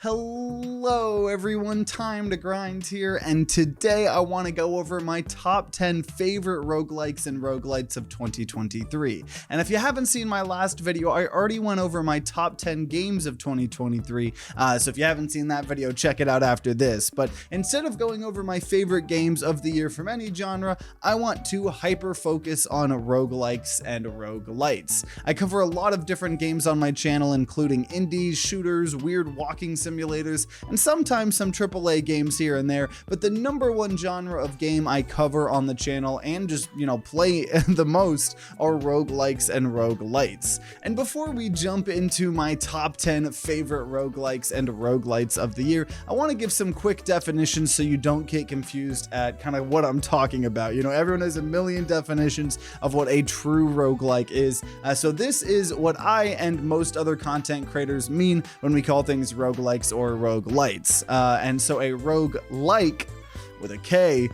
Hello everyone, Time to Grind here, and today I want to go over my top 10 favorite roguelikes and roguelites of 2023. And if you haven't seen my last video, I already went over my top 10 games of 2023, so if you haven't seen that video, check it out after this. But instead of going over my favorite games of the year from any genre, I want to hyper focus on roguelikes and roguelites. I cover a lot of different games on my channel, including indies, shooters, weird walking simulators, and sometimes some AAA games here and there, but the number one genre of game I cover on the channel and just, play the most are roguelikes and roguelites. And before we jump into my top 10 favorite roguelikes and roguelites of the year, I want to give some quick definitions so you don't get confused at kind of what I'm talking about. Everyone has a million definitions of what a true roguelike is, so this is what I and most other content creators mean when we call things roguelikes or roguelites. And so a roguelike with a K,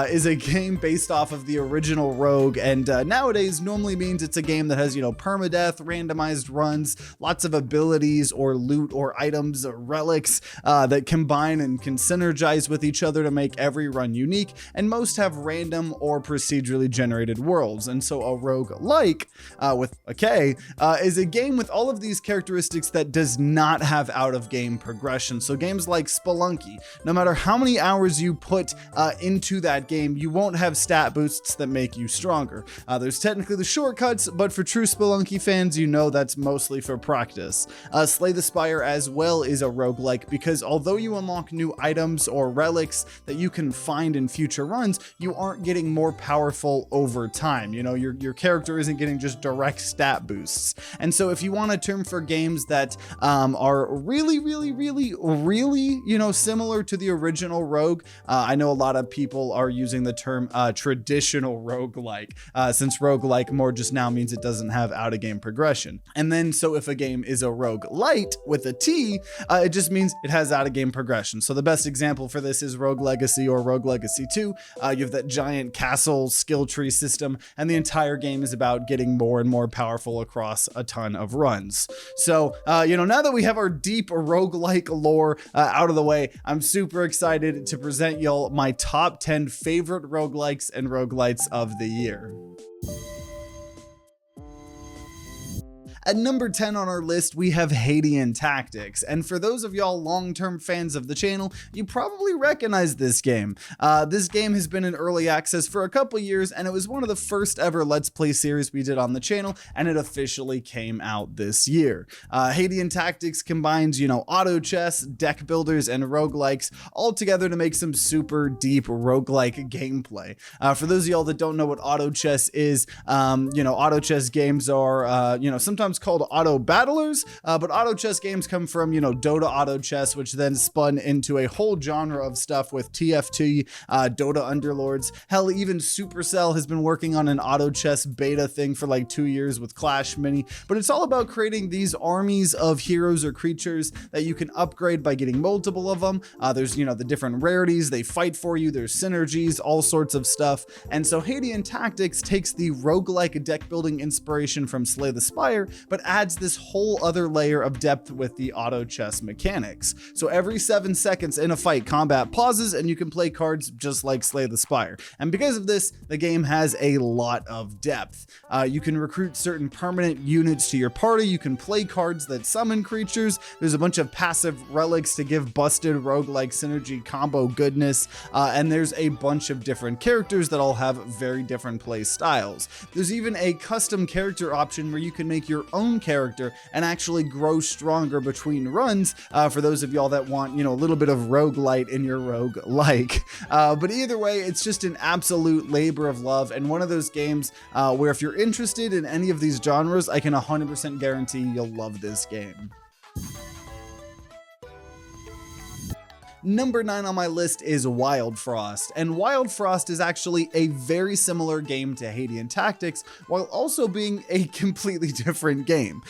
is a game based off of the original Rogue, and nowadays normally means it's a game that has, permadeath, randomized runs, lots of abilities or loot or items or relics that combine and can synergize with each other to make every run unique, and most have random or procedurally generated worlds. And so a roguelike, with a K, is a game with all of these characteristics that does not have out-of-game progression. So games like Spelunky, no matter how many hours you put into that game, you won't have stat boosts that make you stronger. There's technically the shortcuts, but for true Spelunky fans, that's mostly for practice. Slay the Spire as well is a roguelike because although you unlock new items or relics that you can find in future runs, you aren't getting more powerful over time. Your character isn't getting just direct stat boosts. And so if you want a term for games that are really, similar to the original Rogue, I know a lot of people are using the term traditional roguelike, since roguelike more just now means it doesn't have out-of-game progression. And then, so if a game is a roguelite with a T, it just means it has out-of-game progression. So the best example for this is Rogue Legacy or Rogue Legacy 2. You have that giant castle skill tree system, and the entire game is about getting more and more powerful across a ton of runs. So, now that we have our deep roguelike lore out of the way, I'm super excited to present y'all my top 10 favorite roguelikes and roguelites of the year. At number 10 on our list, we have Hadean Tactics. And for those of y'all long-term fans of the channel, you probably recognize this game. This game has been in early access for a couple years, and it was one of the first ever Let's Play series we did on the channel, and it officially came out this year. Hadean Tactics combines, auto chess, deck builders, and roguelikes all together to make some super deep roguelike gameplay. For those of y'all that don't know what auto chess is, auto chess games are, sometimes called auto battlers, but auto chess games come from, Dota auto chess, which then spun into a whole genre of stuff with TFT, Dota Underlords. Hell, even Supercell has been working on an auto chess beta thing for like 2 years with Clash Mini, but it's all about creating these armies of heroes or creatures that you can upgrade by getting multiple of them. There's, the different rarities, they fight for you, there's synergies, all sorts of stuff. And so Hadean Tactics takes the roguelike deck building inspiration from Slay the Spire, but adds this whole other layer of depth with the auto chess mechanics. So every 7 seconds in a fight, combat pauses and you can play cards just like Slay the Spire. And because of this, the game has a lot of depth. You can recruit certain permanent units to your party, you can play cards that summon creatures, there's a bunch of passive relics to give busted roguelike synergy combo goodness, and there's a bunch of different characters that all have very different play styles. There's even a custom character option where you can make your own character and actually grow stronger between runs, for those of y'all that want, a little bit of roguelite in your roguelike. But either way, it's just an absolute labor of love, and one of those games where if you're interested in any of these genres, I can 100% guarantee you'll love this game. Number 9 on my list is Wildfrost, and Wildfrost is actually a very similar game to Hadean Tactics, while also being a completely different game.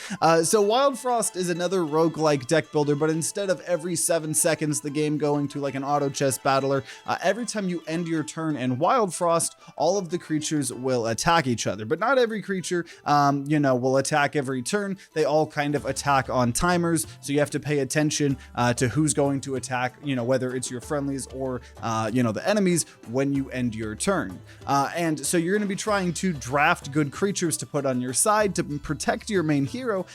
So Wildfrost is another roguelike deck builder, but instead of every 7 seconds the game going to like an auto chess battler, every time you end your turn in Wildfrost, all of the creatures will attack each other. But not every creature, will attack every turn. They all kind of attack on timers, so you have to pay attention to who's going to attack, whether it's your friendlies or, the enemies when you end your turn. And so you're going to be trying to draft good creatures to put on your side to protect your main hero,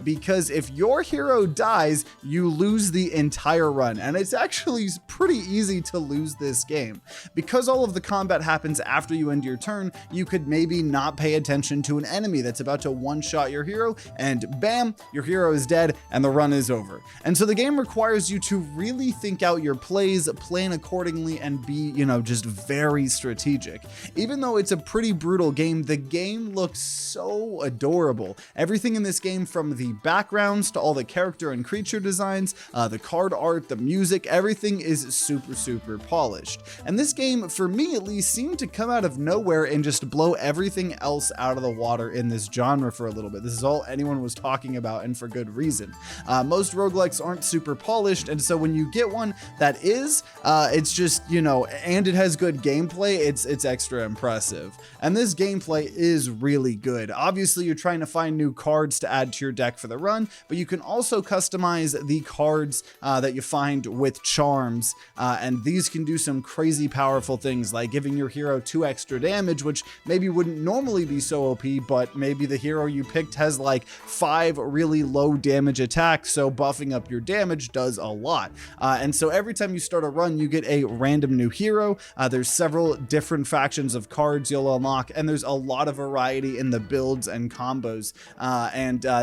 because if your hero dies, you lose the entire run. And it's actually pretty easy to lose this game. Because all of the combat happens after you end your turn, you could maybe not pay attention to an enemy that's about to one-shot your hero, and bam, your hero is dead and the run is over. And so the game requires you to really think out your plays, plan accordingly, and be, just very strategic. Even though it's a pretty brutal game, the game looks so adorable. Everything in this game, from the backgrounds to all the character and creature designs, the card art, the music, everything is super, super polished. And this game, for me at least, seemed to come out of nowhere and just blow everything else out of the water in this genre for a little bit. This is all anyone was talking about, and for good reason. Most roguelikes aren't super polished, and so when you get one that is, it's just, and it has good gameplay, it's extra impressive. And this gameplay is really good. Obviously, you're trying to find new cards to add to your deck for the run, but you can also customize the cards that you find with charms, and these can do some crazy powerful things, like giving your hero 2 extra damage, which maybe wouldn't normally be so OP, but maybe the hero you picked has like 5 really low damage attacks, so buffing up your damage does a lot. And so every time you start a run, you get a random new hero. There's several different factions of cards you'll unlock, and there's a lot of variety in the builds and combos.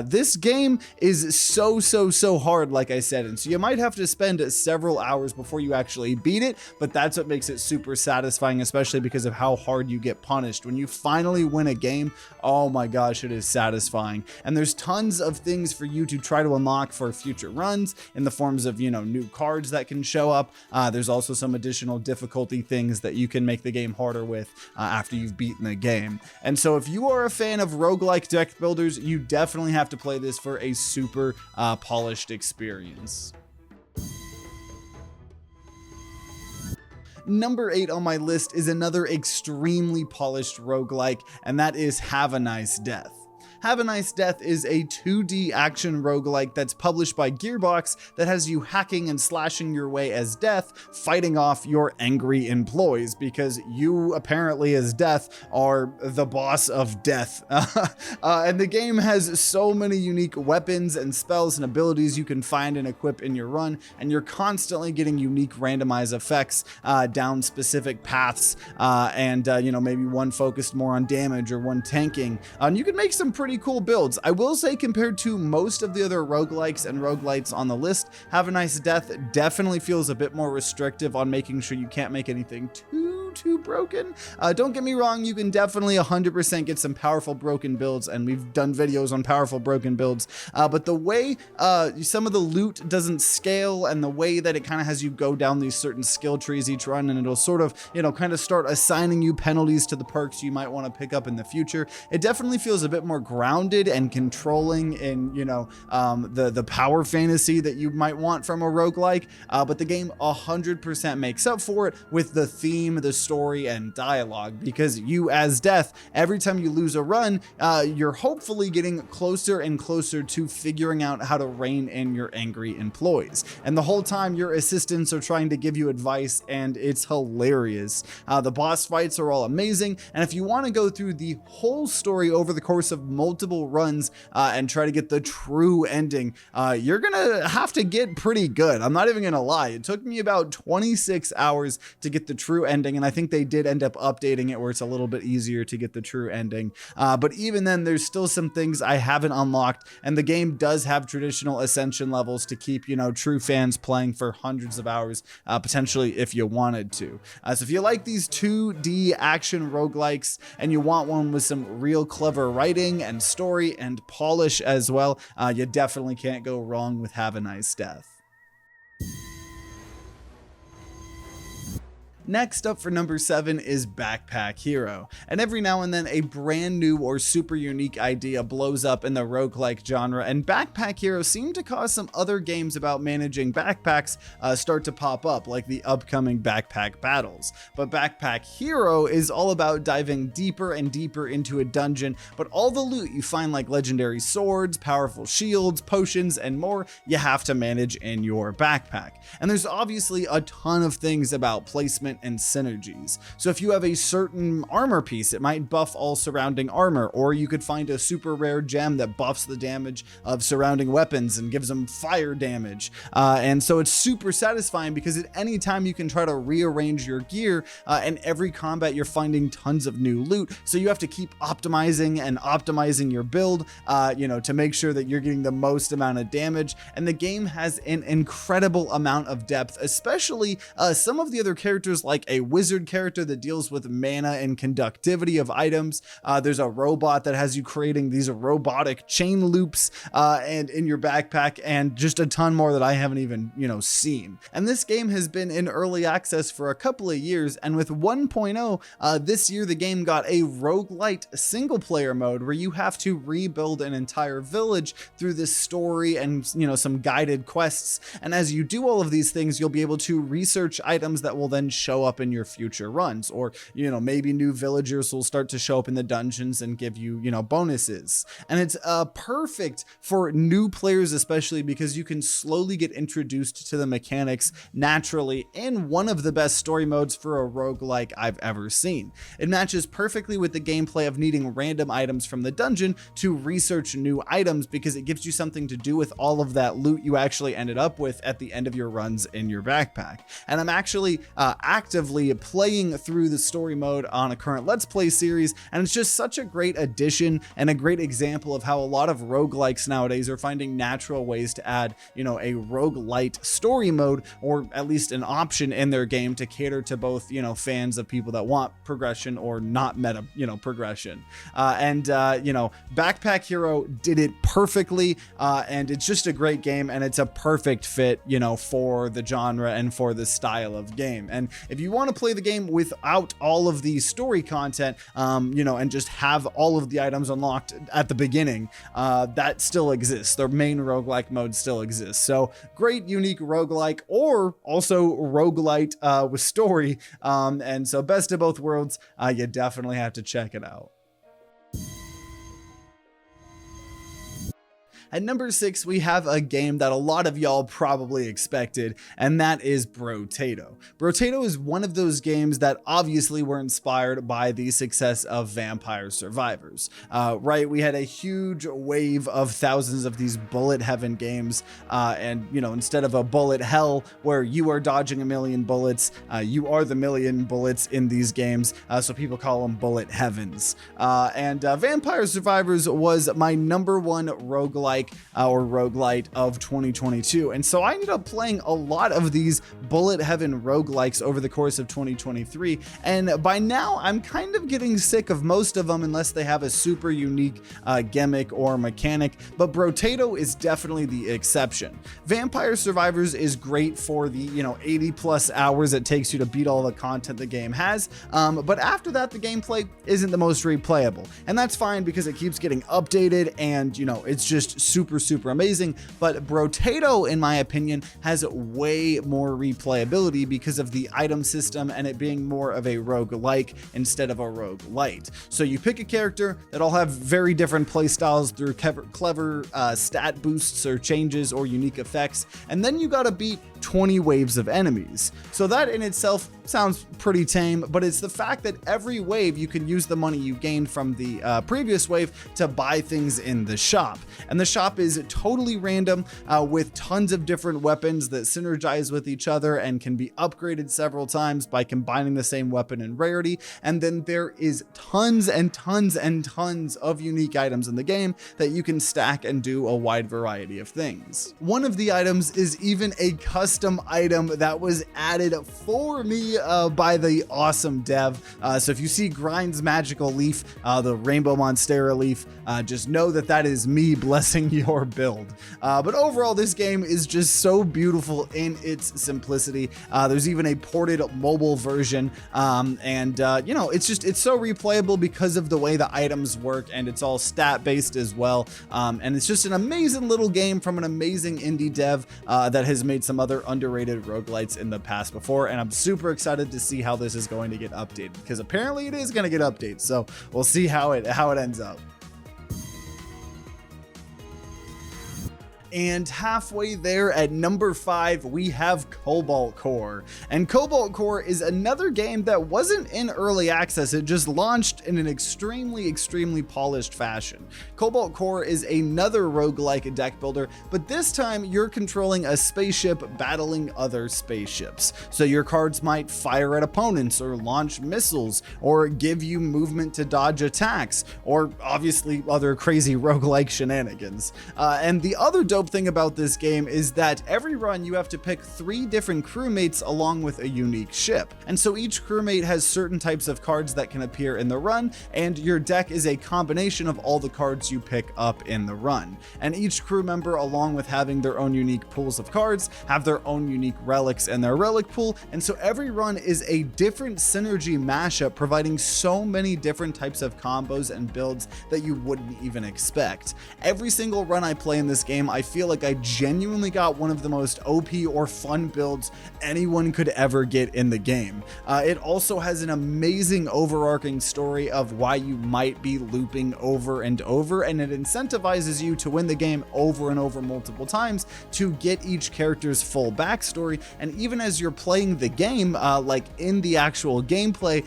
This game is so hard, like I said, and so you might have to spend several hours before you actually beat it, but that's what makes it super satisfying, especially because of how hard you get punished. When you finally win a game, oh my gosh, it is satisfying. And there's tons of things for you to try to unlock for future runs in the forms of, new cards that can show up. There's also some additional difficulty things that you can make the game harder with after you've beaten the game. And so if you are a fan of roguelike deck builders, you definitely have to play this for a super polished experience. Number 8 on my list is another extremely polished roguelike, and that is Have a Nice Death. Have a Nice Death is a 2D action roguelike that's published by Gearbox that has you hacking and slashing your way as Death, fighting off your angry employees, because you apparently as Death are the boss of Death. And the game has so many unique weapons and spells and abilities you can find and equip in your run, and you're constantly getting unique randomized effects down specific paths, and maybe one focused more on damage or one tanking. And you can make some pretty cool builds. I will say, compared to most of the other roguelikes and roguelites on the list, Have a Nice Death definitely feels a bit more restrictive on making sure you can't make anything too broken. Don't get me wrong, you can definitely 100% get some powerful broken builds, and we've done videos on powerful broken builds, but the way some of the loot doesn't scale, and the way that it kind of has you go down these certain skill trees each run, and it'll sort of kind of start assigning you penalties to the perks you might want to pick up in the future, it definitely feels a bit more grounded and controlling in the power fantasy that you might want from a roguelike, but the game 100% makes up for it with the theme, the story, and dialogue, because you as Death, every time you lose a run, you're hopefully getting closer and closer to figuring out how to rein in your angry employees, and the whole time your assistants are trying to give you advice, and it's hilarious. The boss fights are all amazing, and if you want to go through the whole story over the course of multiple runs and try to get the true ending, you're gonna have to get pretty good. I'm not even gonna lie, it took me about 26 hours to get the true ending, and I think they did end up updating it where it's a little bit easier to get the true ending, but even then there's still some things I haven't unlocked, and the game does have traditional ascension levels to keep true fans playing for hundreds of hours, potentially, if you wanted to. So if you like these 2D action roguelikes and you want one with some real clever writing and story and polish as well, you definitely can't go wrong with Have a Nice Death. Next up for number 7 is Backpack Hero, and every now and then a brand new or super unique idea blows up in the roguelike genre, and Backpack Hero seemed to cause some other games about managing backpacks start to pop up, like the upcoming Backpack Battles. But Backpack Hero is all about diving deeper and deeper into a dungeon, but all the loot you find, like legendary swords, powerful shields, potions, and more, you have to manage in your backpack. And there's obviously a ton of things about placement and synergies. So if you have a certain armor piece, it might buff all surrounding armor, or you could find a super rare gem that buffs the damage of surrounding weapons and gives them fire damage. And so it's super satisfying because at any time you can try to rearrange your gear, and every combat you're finding tons of new loot. So you have to keep optimizing and optimizing your build, to make sure that you're getting the most amount of damage. And the game has an incredible amount of depth, especially some of the other characters, like a wizard character that deals with mana and conductivity of items. There's a robot that has you creating these robotic chain loops and in your backpack, and just a ton more that I haven't even seen. And this game has been in early access for a couple of years, and with 1.0 this year the game got a roguelite single player mode where you have to rebuild an entire village through this story and some guided quests. And as you do all of these things, you'll be able to research items that will then show up in your future runs, or maybe new villagers will start to show up in the dungeons and give you bonuses. And it's perfect for new players, especially because you can slowly get introduced to the mechanics naturally in one of the best story modes for a roguelike I've ever seen. It matches perfectly with the gameplay of needing random items from the dungeon to research new items, because it gives you something to do with all of that loot you actually ended up with at the end of your runs in your backpack. And I'm actually actively playing through the story mode on a current Let's Play series, and it's just such a great addition and a great example of how a lot of roguelikes nowadays are finding natural ways to add, a roguelite story mode, or at least an option in their game to cater to both, fans of people that want progression or not meta, progression. Backpack Hero did it perfectly, and it's just a great game, and it's a perfect fit, for the genre and for the style of game. And if you want to play the game without all of the story content, and just have all of the items unlocked at the beginning, that still exists. Their main roguelike mode still exists. So great, unique roguelike, or also roguelite with story. And so best of both worlds. You definitely have to check it out. At number 6, we have a game that a lot of y'all probably expected, and that is Brotato. Brotato is one of those games that obviously were inspired by the success of Vampire Survivors. Right, we had a huge wave of thousands of these bullet heaven games, and instead of a bullet hell where you are dodging a million bullets, you are the million bullets in these games, so people call them bullet heavens. Vampire Survivors was my number one roguelike or roguelite of 2022, and so I ended up playing a lot of these bullet heaven roguelikes over the course of 2023, and by now I'm kind of getting sick of most of them unless they have a super unique gimmick or mechanic, but Brotato is definitely the exception. Vampire Survivors is great for the 80 plus hours it takes you to beat all the content the game has, but after that the gameplay isn't the most replayable, and that's fine because it keeps getting updated, and it's just super amazing. But Brotato, in my opinion, has way more replayability because of the item system and it being more of a roguelike instead of a roguelite. So you pick a character that all have very different playstyles through clever stat boosts or changes or unique effects, and then you gotta beat 20 waves of enemies. So that in itself sounds pretty tame, but it's the fact that every wave you can use the money you gained from the previous wave to buy things in the shop. And the shop is totally random with tons of different weapons that synergize with each other and can be upgraded several times by combining the same weapon and rarity. And then there is tons and tons and tons of unique items in the game that you can stack and do a wide variety of things. One of the items is even a custom item that was added for me by the awesome dev. So if you see Grind's magical leaf, the Rainbow Monstera leaf, just know that that is me blessing your build. But overall, this game is just so beautiful in its simplicity. There's even a ported mobile version, and you know, it's so replayable because of the way the items work, and it's all stat based as well. And it's just an amazing little game from an amazing indie dev that has made some other underrated roguelites in the past before, and I'm super excited to see how this is going to get updated, because apparently it is going to get updated, so we'll see how it ends up. And halfway there at number 5, we have Cobalt Core. And Cobalt Core is another game that wasn't in early access, it just launched in an extremely polished fashion. Cobalt Core is another roguelike deck builder, but this time you're controlling a spaceship battling other spaceships. So your cards might fire at opponents, or launch missiles, or give you movement to dodge attacks, or obviously other crazy roguelike shenanigans. And the other dope thing about this game is that every run you have to pick 3 different crewmates along with a unique ship. And so each crewmate has certain types of cards that can appear in the run, and your deck is a combination of all the cards you pick up in the run. And each crew member, along with having their own unique pools of cards, have their own unique relics in their relic pool, and so every run is a different synergy mashup, providing so many different types of combos and builds that you wouldn't even expect. Every single run I play in this game, I feel like I genuinely got one of the most OP or fun builds anyone could ever get in the game. It also has an amazing overarching story of why you might be looping over and over, and it incentivizes you to win the game over and over multiple times to get each character's full backstory. And even as you're playing the game, like in the actual gameplay,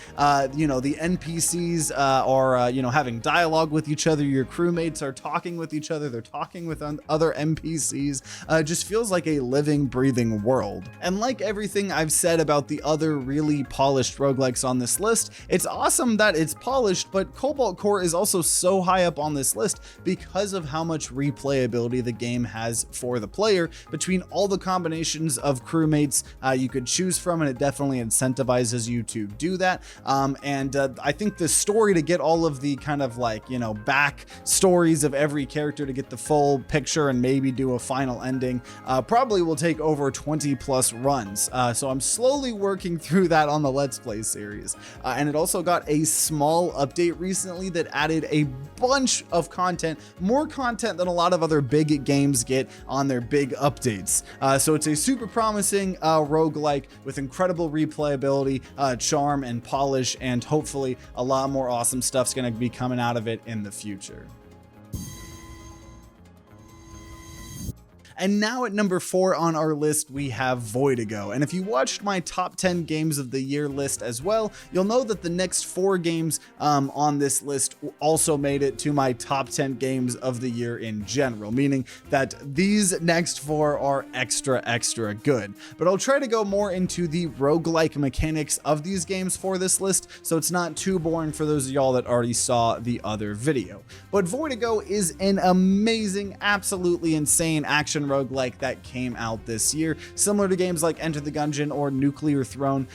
you know, the NPCs are you know, having dialogue with each other, your crewmates are talking with each other, they're talking with other NPCs. Just feels like a living, breathing world. And like everything I've said about the other really polished roguelikes on this list, it's awesome that it's polished, but Cobalt Core is also so high up on this list because of how much replayability the game has for the player between all the combinations of crewmates you could choose from, and it definitely incentivizes you to do that. I think the story to get all of the kind of like, you know, back stories of every character to get the full picture and maybe do a final ending probably will take over 20 plus runs. So I'm slowly working through that on the Let's Play series. And it also got a small update recently that added a bunch of content, more content than a lot of other big games get on their big updates. So it's a super promising roguelike with incredible replayability, charm, and polish, and hopefully a lot more awesome stuff's going to be coming out of it in the future. And now at number 4 on our list, we have Voidigo. And if you watched my top 10 games of the year list as well, you'll know that the next 4 games on this list also made it to my top 10 games of the year in general, meaning that these next 4 are extra good. But I'll try to go more into the roguelike mechanics of these games for this list, so it's not too boring for those of y'all that already saw the other video. But Voidigo is an amazing, absolutely insane action roguelike that came out this year, similar to games like Enter the Gungeon or Nuclear Throne,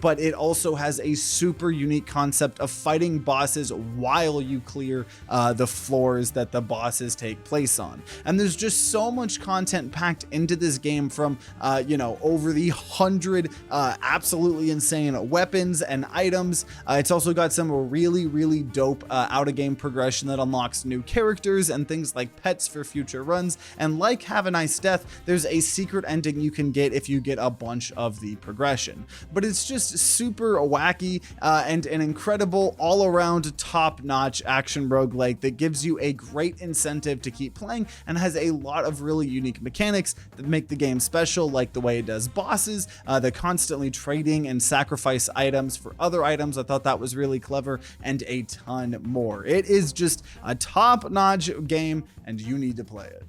but it also has a super unique concept of fighting bosses while you clear the floors that the bosses take place on. And there's just so much content packed into this game, from you know, over the 100 absolutely insane weapons and items. It's also got some really dope out-of-game progression that unlocks new characters and things like pets for future runs, and like Have a Nice Death, there's a secret ending you can get if you get a bunch of the progression. But it's just super wacky and an incredible all-around top-notch action roguelike that gives you a great incentive to keep playing, and has a lot of really unique mechanics that make the game special, like the way it does bosses, the constantly trading and sacrifice items for other items. I thought that was really clever, and a ton more. It is just a top-notch game, and you need to play it.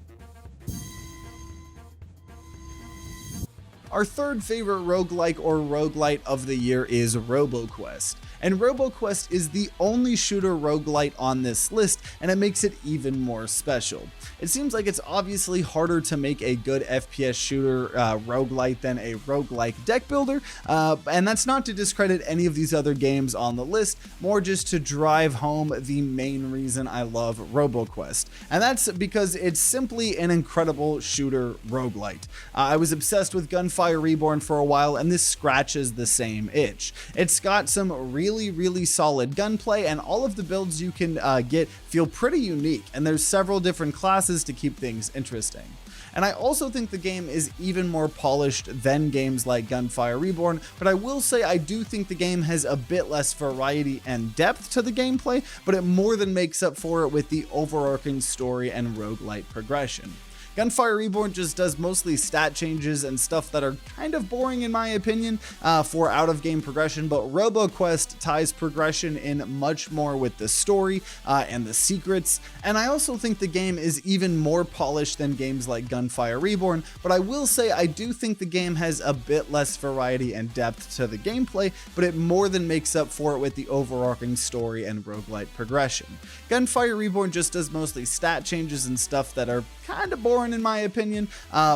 Our third favorite roguelike or roguelite of the year is Roboquest. And Roboquest is the only shooter roguelite on this list, and it makes it even more special. It seems like it's obviously harder to make a good FPS shooter roguelite than a roguelike deck builder, and that's not to discredit any of these other games on the list, more just to drive home the main reason I love Roboquest, and that's because it's simply an incredible shooter roguelite. I was obsessed with Gunfire Reborn for a while, and this scratches the same itch. It's got some really solid gunplay, and all of the builds you can get feel pretty unique, and there's several different classes to keep things interesting. And I also think the game is even more polished than games like Gunfire Reborn, but I will say I do think the game has a bit less variety and depth to the gameplay, but it more than makes up for it with the overarching story and roguelite progression. Gunfire Reborn just does mostly stat changes and stuff that are kind of boring in my opinion for out-of-game progression, but Roboquest ties progression in much more with the story and the secrets, and I also think the game is even more polished than games like Gunfire Reborn, but I will say I do think the game has a bit less variety and depth to the gameplay, but it more than makes up for it with the overarching story and roguelite progression. Gunfire Reborn just does mostly stat changes and stuff that are kind of boring in my opinion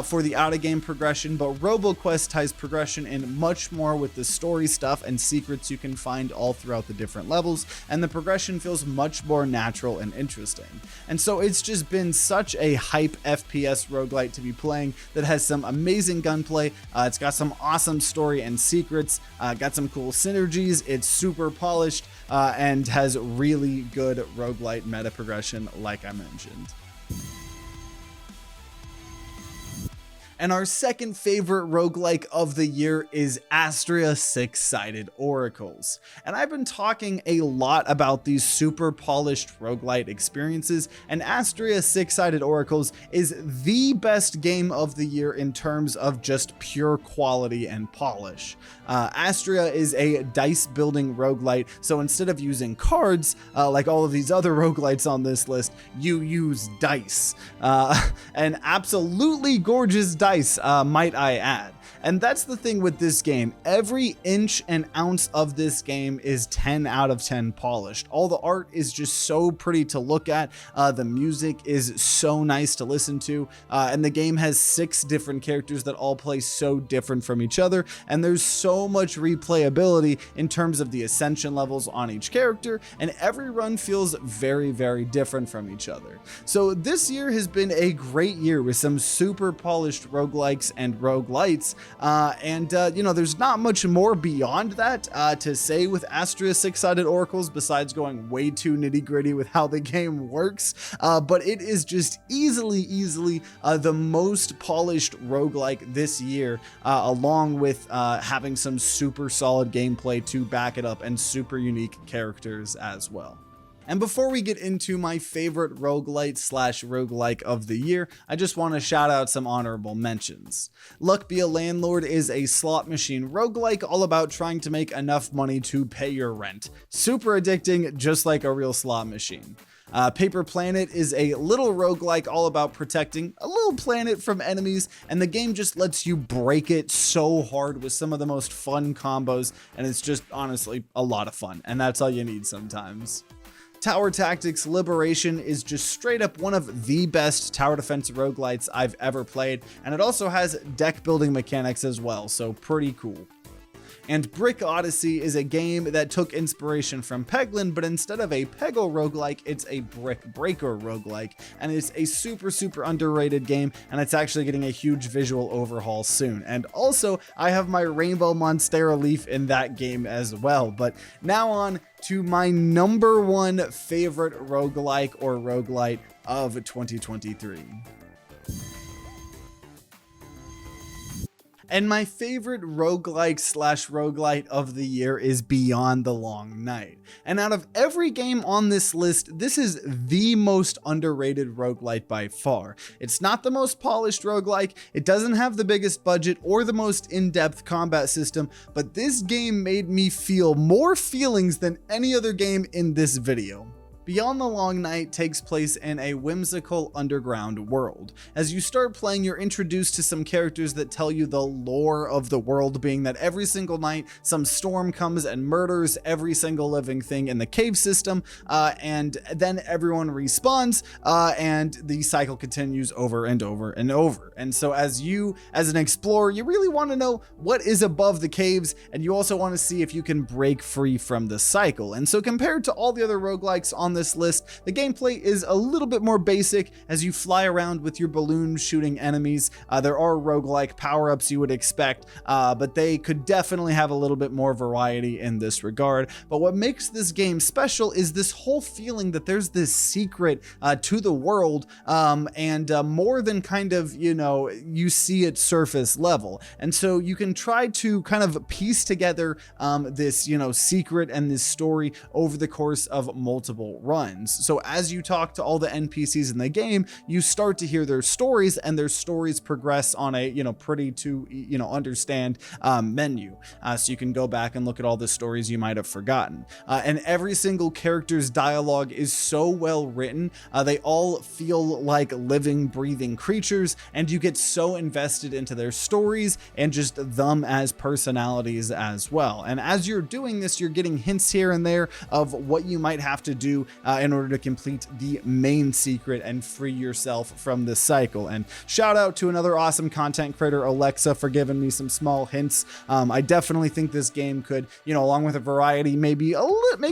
for the out-of-game progression, but Roboquest ties progression in much more with the story stuff and secrets you can find all throughout the different levels, and the progression feels much more natural and interesting. And so it's just been such a hype FPS roguelite to be playing that has some amazing gunplay, it's got some awesome story and secrets, got some cool synergies, it's super polished, and has really good roguelite meta progression like I mentioned. And our second favorite roguelike of the year is Astrea Six-Sided Oracles. And I've been talking a lot about these super polished roguelite experiences, and Astrea Six-Sided Oracles is the best game of the year in terms of just pure quality and polish. Astrea is a dice building roguelite, so instead of using cards like all of these other roguelites on this list, you use dice. An absolutely gorgeous dice, might I add. And that's the thing with this game. Every inch and ounce of this game is 10 out of 10 polished. All the art is just so pretty to look at. The music is so nice to listen to. And the game has 6 different characters that all play so different from each other. And there's so much replayability in terms of the ascension levels on each character. And every run feels very different from each other. So this year has been a great year with some super polished roguelikes and roguelites. You know, there's not much more beyond that to say with Astrea Six-Sided Oracles besides going way too nitty-gritty with how the game works, but it is just easily the most polished roguelike this year, along with having some super solid gameplay to back it up and super unique characters as well. And before we get into my favorite roguelite / roguelike of the year, I just want to shout out some honorable mentions. Luck Be a Landlord is a slot machine roguelike all about trying to make enough money to pay your rent. Super addicting, just like a real slot machine. Paper Planet is a little roguelike all about protecting a little planet from enemies, and the game just lets you break it so hard with some of the most fun combos, and it's just honestly a lot of fun, and that's all you need sometimes. Tower Tactics Liberation is just straight up one of the best tower defense roguelites I've ever played, and it also has deck building mechanics as well, so pretty cool. And Brick Odyssey is a game that took inspiration from Peglin, but instead of a Peggle roguelike, it's a Brick Breaker roguelike, and it's a super underrated game, and it's actually getting a huge visual overhaul soon. And also, I have my Rainbow Monstera Leaf in that game as well. But now on to my number 1 favorite roguelike or roguelite of 2023. And my favorite roguelike / roguelite of the year is Beyond the Long Night. And out of every game on this list, this is the most underrated roguelite by far. It's not the most polished roguelike, it doesn't have the biggest budget or the most in-depth combat system, but this game made me feel more feelings than any other game in this video. Beyond the Long Night takes place in a whimsical underground world. As you start playing, you're introduced to some characters that tell you the lore of the world, being that every single night some storm comes and murders every single living thing in the cave system, and then everyone respawns, and the cycle continues over and over and over. And so as an explorer, you really want to know what is above the caves, and you also want to see if you can break free from the cycle. And so compared to all the other roguelikes on this list, the gameplay is a little bit more basic as you fly around with your balloon shooting enemies. There are roguelike power-ups you would expect, but they could definitely have a little bit more variety in this regard. But what makes this game special is this whole feeling that there's this secret to the world, and more than kind of, you see it surface level. And so you can try to kind of piece together this, secret and this story over the course of multiple runs. So as you talk to all the NPCs in the game, you start to hear their stories, and their stories progress on a, pretty to, understand menu. So you can go back and look at all the stories you might have forgotten. And every single character's dialogue is so well written. They all feel like living, breathing creatures, and you get so invested into their stories and just them as personalities as well. And as you're doing this, you're getting hints here and there of what you might have to do in order to complete the main secret and free yourself from this cycle. And shout out to another awesome content creator, Alexa, for giving me some small hints. I definitely think this game could, along with a variety, maybe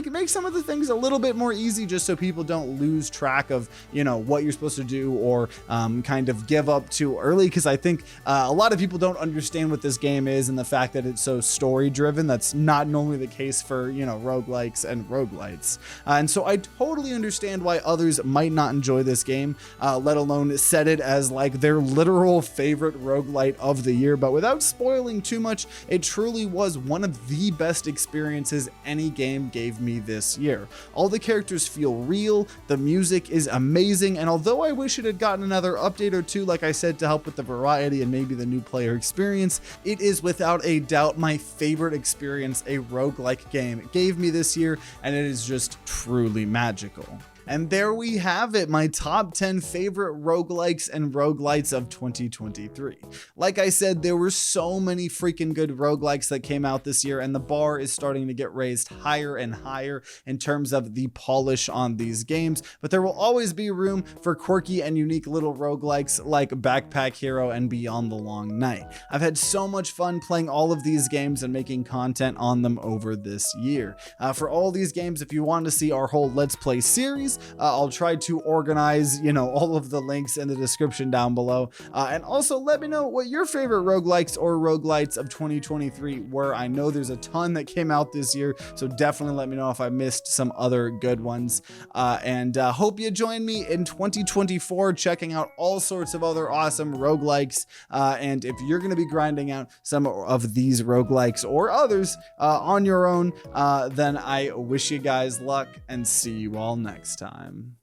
make some of the things a little bit more easy, just so people don't lose track of, what you're supposed to do, or kind of give up too early. Because I think a lot of people don't understand what this game is, and the fact that it's so story driven. That's not normally the case for, roguelikes and roguelites. And so I totally understand why others might not enjoy this game, let alone set it as like their literal favorite roguelite of the year. But without spoiling too much, it truly was one of the best experiences any game gave me this year. All the characters feel real, the music is amazing, and although I wish it had gotten another update or two, like I said, to help with the variety and maybe the new player experience, it is without a doubt my favorite experience a roguelike game gave me this year, and it is just truly magical. And there we have it, my top 10 favorite roguelikes and roguelites of 2023. Like I said, there were so many freaking good roguelikes that came out this year, and the bar is starting to get raised higher and higher in terms of the polish on these games. But there will always be room for quirky and unique little roguelikes like Backpack Hero and Beyond the Long Night. I've had so much fun playing all of these games and making content on them over this year. For all these games, if you want to see our whole Let's Play series, I'll try to organize, all of the links in the description down below. And also let me know what your favorite roguelikes or roguelites of 2023 were. I know there's a ton that came out this year, so definitely let me know if I missed some other good ones. And hope you join me in 2024, checking out all sorts of other awesome roguelikes. And if you're going to be grinding out some of these roguelikes or others on your own, then I wish you guys luck and see you all next time.